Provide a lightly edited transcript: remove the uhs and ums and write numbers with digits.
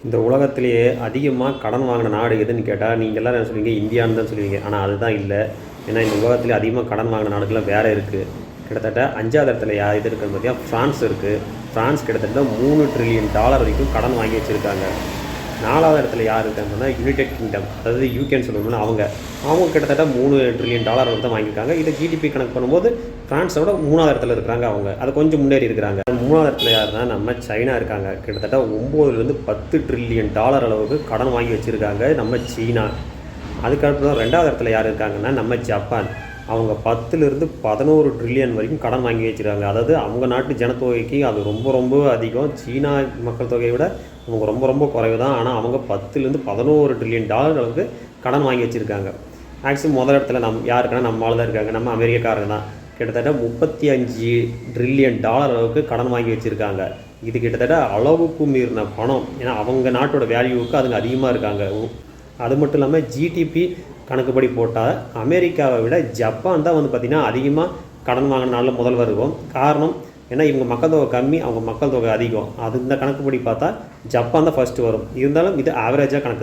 இந்த உலகத்திலேயே அதிகமாக கடன் வாங்கின நாடு எதுன்னு கேட்டால் நீங்கள் எல்லோரும் என்ன சொல்லுவீங்க, இந்தியான்னு தான் சொல்லுவீங்க. ஆனால் அதுதான் இல்லை. ஏன்னா இந்த உலகத்திலே அதிகமாக கடன் வாங்கின நாடுகள்லாம் வேறு இருக்குது. கிட்டத்தட்ட 5வது இடத்துல எது இருக்குன்னு பார்த்தீங்கன்னா ஃப்ரான்ஸ் இருக்குது. ஃப்ரான்ஸ் கிட்டத்தட்ட $3 ட்ரில்லியன் வரைக்கும் கடன் வாங்கி வச்சுருக்காங்க. 4வது இடத்துல யார் இருக்காங்கன்னா யுனைடெட் கிங்டம், அதாவது யூகேன்னு சொல்லுவோம்னா அவங்க கிட்டத்தட்ட $3 ட்ரில்லியன் வந்து தான் வாங்கியிருக்காங்க. இதை ஜிடிபி கணக்கு பண்ணும்போது ஃப்ரான்ஸோட 3வது இடத்துல இருக்கிறாங்க. அவங்க அதை கொஞ்சம் முன்னேறி இருக்கிறாங்க. 3வது இடத்துல யாருன்னா நம்ம சைனா இருக்காங்க. கிட்டத்தட்ட 9லேருந்து $10 ட்ரில்லியன் அளவுக்கு கடன் வாங்கி வச்சுருக்காங்க நம்ம சீனா. அதுக்கப்புறம் 2வது இடத்துல யார் இருக்காங்கன்னா நம்ம ஜப்பான். அவங்க 10லேருந்து 11 ட்ரில்லியன் வரைக்கும் கடன் வாங்கி வச்சுருக்காங்க. அதாவது அவங்க நாட்டு ஜனத்தொகைக்கு அது ரொம்ப ரொம்ப அதிகம். சீனா மக்கள் தொகையை விட அவங்க ரொம்ப ரொம்ப குறைவு தான். ஆனால் அவங்க 10லேருந்து 11 ட்ரில்லியன் அளவுக்கு கடன் வாங்கி வச்சுருக்காங்க. மேக்ஸிமம் முதல் இடத்துல யாருக்குன்னா நம்ம ஆள் தான் இருக்காங்க. நம்ம அமெரிக்காரங்க தான். கிட்டத்தட்ட 35 ட்ரில்லியன் அளவுக்கு கடன் வாங்கி வச்சுருக்காங்க. இது கிட்டத்தட்ட அளவுக்கு மீறின பணம். ஏன்னா அவங்க நாட்டோட வேல்யூவுக்கு அதுங்க அதிகமாக இருக்காங்க. அது மட்டும் இல்லாமல் ஜிடிபி கணக்குப்படி போட்டால் அமெரிக்காவை விட ஜப்பான் தான் பார்த்திங்கன்னா அதிகமாக கடன் வாங்கின நாளில் முதல்வர் இருக்கும். காரணம் ஏன்னா இவங்க மக்கள் தொகை கம்மி, அவங்க மக்கள் தொகை அதிகம். அது இந்த கணக்குப்படி பார்த்தா ஜப்பான் தான் ஃபஸ்ட்டு வரும். இருந்தாலும் இது ஆவரேஜாக கணக்கு தான்.